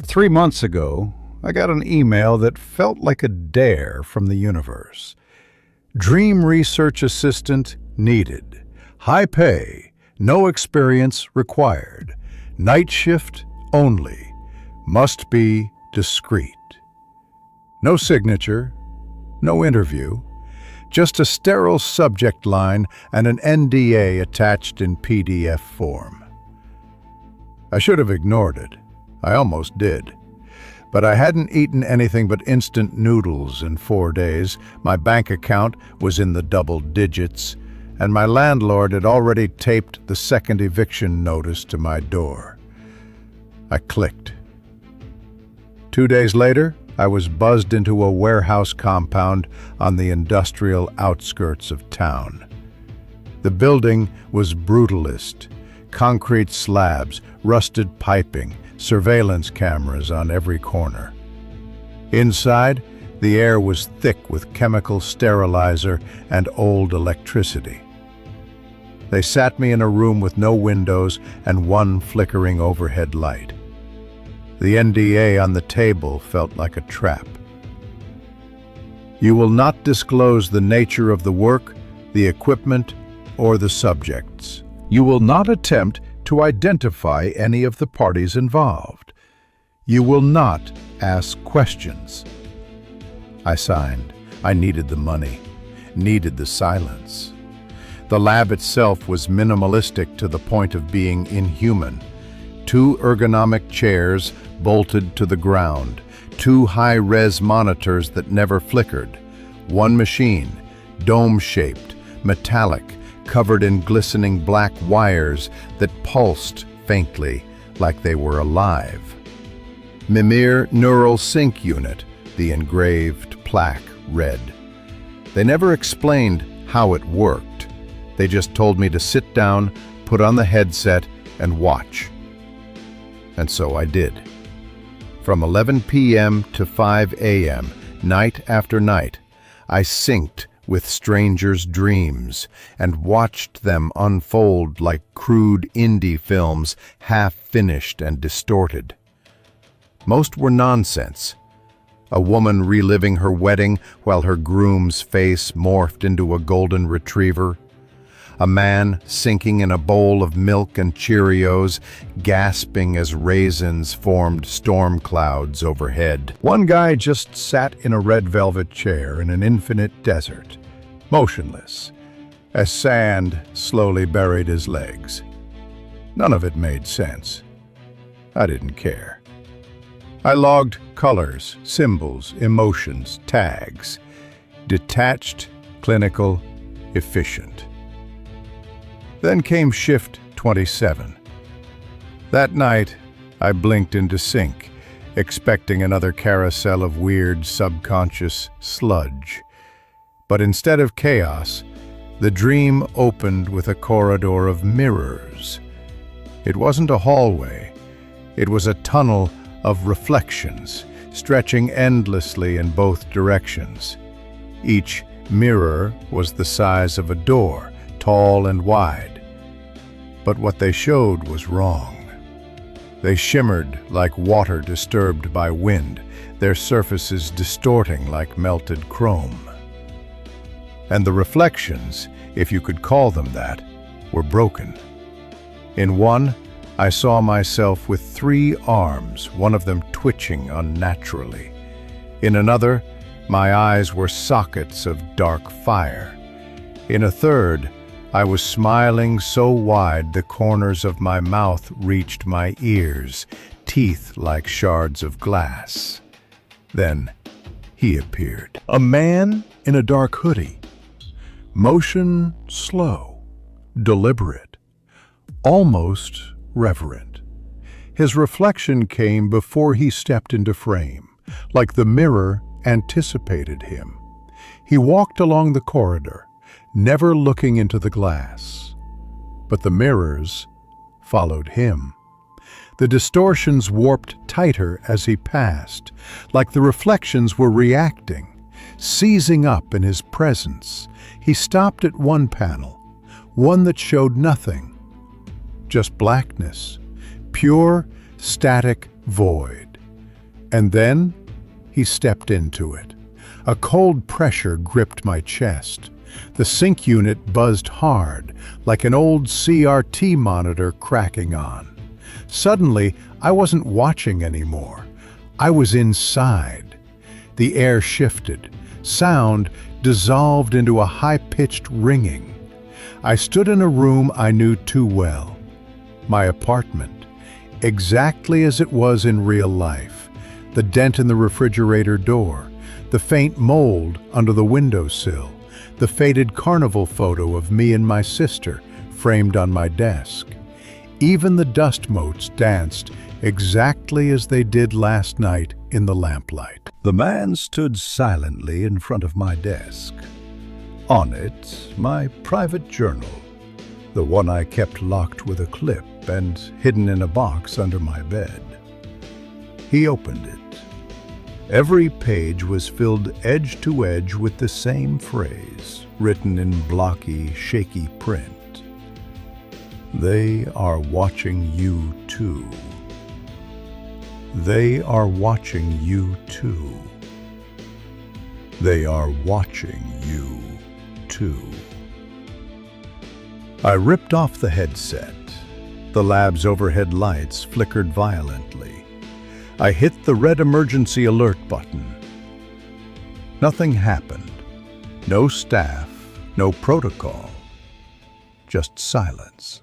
3 months ago, I got an email that felt like a dare from the universe. Dream research assistant needed. High pay, no experience required. Night shift only. Must be discreet. No signature, no interview, just a sterile subject line and an NDA attached in PDF form. I should have ignored it. I almost did. But I hadn't eaten anything but instant noodles in 4 days, my bank account was in the double digits, and my landlord had already taped the second eviction notice to my door. I clicked. 2 days later, I was buzzed into a warehouse compound on the industrial outskirts of town. The building was brutalist. Concrete slabs, rusted piping, surveillance cameras on every corner. Inside, the air was thick with chemical sterilizer and old electricity. They sat me in a room with no windows and one flickering overhead light. The NDA on the table felt like a trap. You will not disclose the nature of the work, the equipment, or the subjects. You will not attempt to identify any of the parties involved. You will not ask questions. I signed. I needed the money, needed the silence. The lab itself was minimalistic to the point of being inhuman. 2 ergonomic chairs bolted to the ground, 2 high-res monitors that never flickered, 1 machine, dome-shaped, metallic, covered in glistening black wires that pulsed faintly like they were alive. Mimir Neural Sync Unit, the engraved plaque read. They never explained how it worked. They just told me to sit down, put on the headset, and watch. And so I did. From 11 p.m. to 5 a.m., night after night, I synced with strangers' dreams and watched them unfold like crude indie films, half-finished and distorted. Most were nonsense. A woman reliving her wedding while her groom's face morphed into a golden retriever. A man sinking in a bowl of milk and Cheerios, gasping as raisins formed storm clouds overhead. One guy just sat in a red velvet chair in an infinite desert, motionless, as sand slowly buried his legs. None of it made sense. I didn't care. I logged colors, symbols, emotions, tags. Detached, clinical, efficient. Then came shift 27. That night, I blinked into sync, expecting another carousel of weird subconscious sludge. But instead of chaos, the dream opened with a corridor of mirrors. It wasn't a hallway. It was a tunnel of reflections, stretching endlessly in both directions. Each mirror was the size of a door, tall and wide. But what they showed was wrong. They shimmered like water disturbed by wind, their surfaces distorting like melted chrome. And the reflections, if you could call them that, were broken. In one, I saw myself with 3 arms, one of them twitching unnaturally. In another, my eyes were sockets of dark fire. In a third, I was smiling so wide the corners of my mouth reached my ears, teeth like shards of glass. Then he appeared. A man in a dark hoodie. Motion slow, deliberate, almost reverent. His reflection came before he stepped into frame, like the mirror anticipated him. He walked along the corridor, never looking into the glass. But the mirrors followed him. The distortions warped tighter as he passed, like the reflections were reacting, seizing up in his presence. He stopped at one panel, one that showed nothing, just blackness, pure, static void. And then he stepped into it. A cold pressure gripped my chest. The sync unit buzzed hard, like an old CRT monitor cracking on. Suddenly, I wasn't watching anymore. I was inside. The air shifted. Sound dissolved into a high-pitched ringing. I stood in a room I knew too well. My apartment, exactly as it was in real life. The dent in the refrigerator door, the faint mold under the windowsill, the faded carnival photo of me and my sister framed on my desk. Even the dust motes danced exactly as they did last night in the lamplight. The man stood silently in front of my desk. On it, my private journal, the one I kept locked with a clip and hidden in a box under my bed. He opened it. Every page was filled edge to edge with the same phrase, written in blocky, shaky print. They are watching you too. They are watching you too. They are watching you too. I ripped off the headset. The lab's overhead lights flickered violently. I hit the red emergency alert button. Nothing happened. No staff, no protocol. Just silence.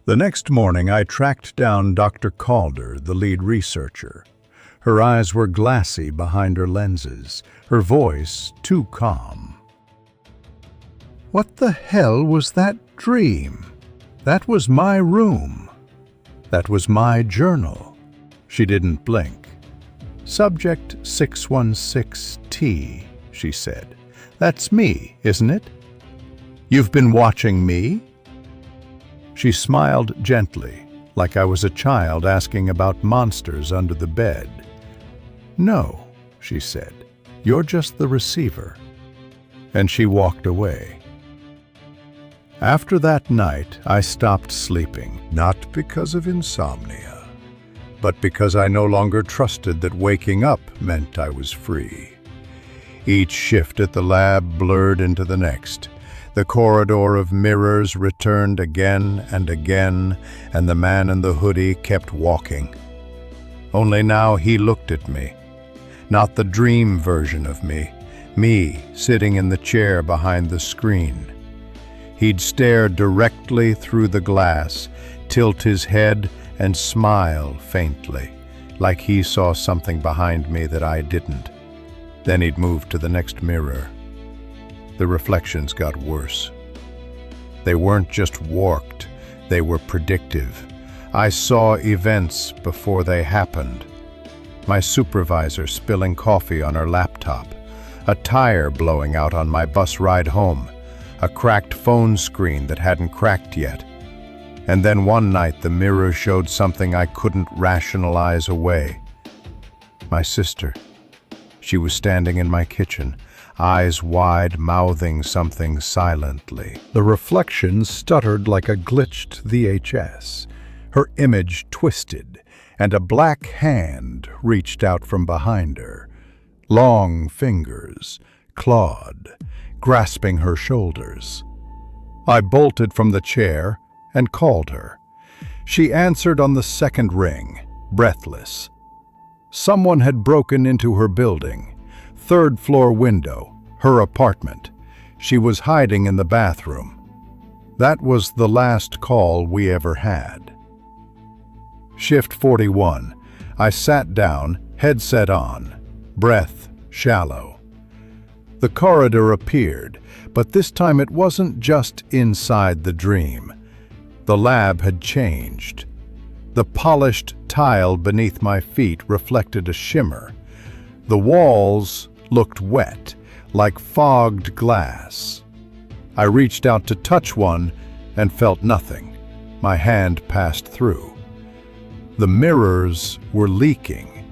The next morning, I tracked down Dr. Calder, the lead researcher. Her eyes were glassy behind her lenses, her voice too calm. What the hell was that dream? That was my room. That was my journal. She didn't blink. Subject 616T, she said. That's me, isn't it? You've been watching me? She smiled gently, like I was a child asking about monsters under the bed. No, she said. You're just the receiver. And she walked away. After that night, I stopped sleeping, not because of insomnia, but because I no longer trusted that waking up meant I was free. Each shift at the lab blurred into the next. The corridor of mirrors returned again and again, and the man in the hoodie kept walking. Only now he looked at me, not the dream version of me sitting in the chair behind the screen. He'd stare directly through the glass, tilt his head, and smile faintly, like he saw something behind me that I didn't. Then he'd move to the next mirror. The reflections got worse. They weren't just warped, they were predictive. I saw events before they happened. My supervisor spilling coffee on her laptop, a tire blowing out on my bus ride home, a cracked phone screen that hadn't cracked yet. And then one night the mirror showed something I couldn't rationalize away. My sister. She was standing in my kitchen, eyes wide, mouthing something silently. The reflection stuttered like a glitched VHS. Her image twisted, and a black hand reached out from behind her. Long fingers, clawed, grasping her shoulders. I bolted from the chair and called her. She answered on the second ring, breathless. Someone had broken into her building, third-floor window, her apartment. She was hiding in the bathroom. That was the last call we ever had. Shift 41. I sat down, headset on, breath shallow. The corridor appeared, but this time it wasn't just inside the dream. The lab had changed. The polished tile beneath my feet reflected a shimmer. The walls looked wet, like fogged glass. I reached out to touch one and felt nothing. My hand passed through. The mirrors were leaking,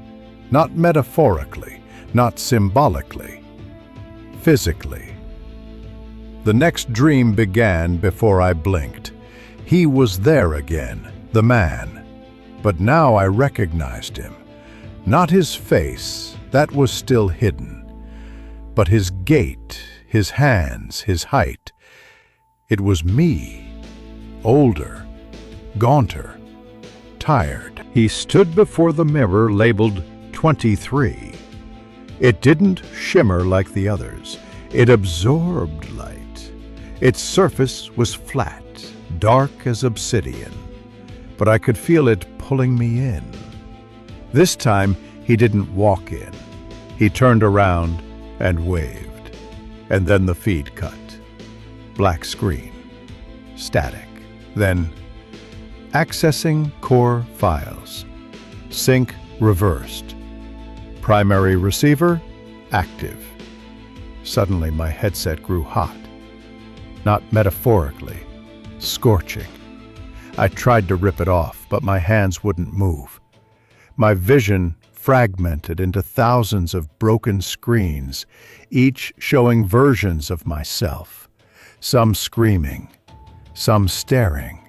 not metaphorically, not symbolically. Physically. The next dream began before I blinked. He was there again, the man. But now I recognized him. Not his face, that was still hidden, but his gait, his hands, his height. It was me, older, gaunter, tired. He stood before the mirror labeled 23. It didn't shimmer like the others. It absorbed light. Its surface was flat, dark as obsidian, but I could feel it pulling me in. This time, he didn't walk in. He turned around and waved. And then the feed cut. Black screen. Static. Then, accessing core files. Sync reversed. Primary receiver active. Suddenly, my headset grew hot. Not metaphorically, scorching. I tried to rip it off, but my hands wouldn't move. My vision fragmented into thousands of broken screens, each showing versions of myself. Some screaming, some staring.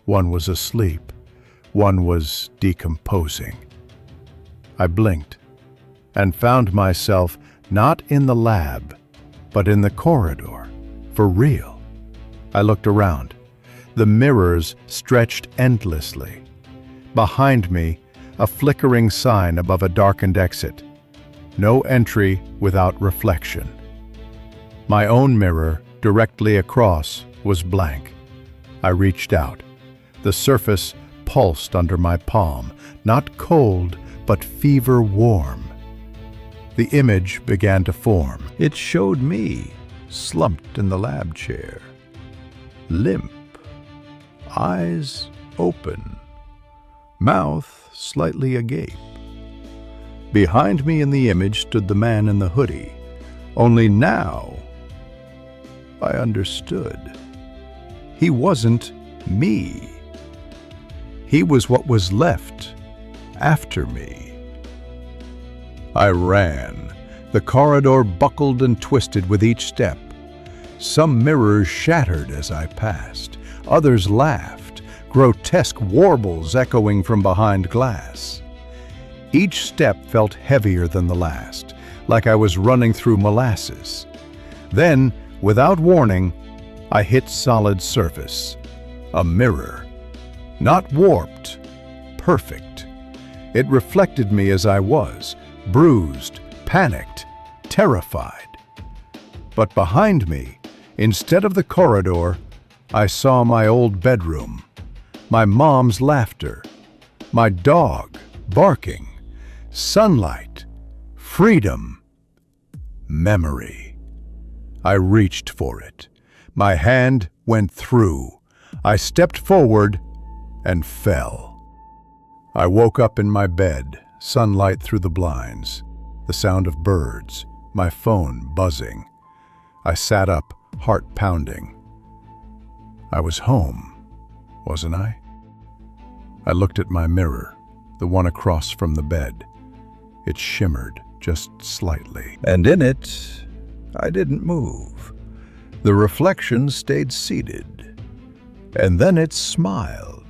One was asleep, one was decomposing. I blinked and found myself not in the lab, but in the corridor, for real. I looked around. The mirrors stretched endlessly. Behind me, a flickering sign above a darkened exit. No entry without reflection. My own mirror, directly across, was blank. I reached out. The surface pulsed under my palm, not cold, but fever warm. The image began to form. It showed me, slumped in the lab chair. Limp. Eyes open. Mouth slightly agape. Behind me in the image stood the man in the hoodie. Only now I understood. He wasn't me. He was what was left after me. I ran. The corridor buckled and twisted with each step. Some mirrors shattered as I passed. Others laughed, grotesque warbles echoing from behind glass. Each step felt heavier than the last, like I was running through molasses. Then, without warning, I hit solid surface. A mirror. Not warped, perfect. It reflected me as I was, bruised, panicked, terrified. But behind me, instead of the corridor, I saw my old bedroom, my mom's laughter, my dog barking, sunlight, freedom, memory. I reached for it. My hand went through. I stepped forward and fell. I woke up in my bed, sunlight through the blinds, the sound of birds, my phone buzzing. I sat up, heart pounding. I was home, wasn't I? I looked at my mirror, the one across from the bed. It shimmered just slightly. And in it, I didn't move. The reflection stayed seated. And then it smiled.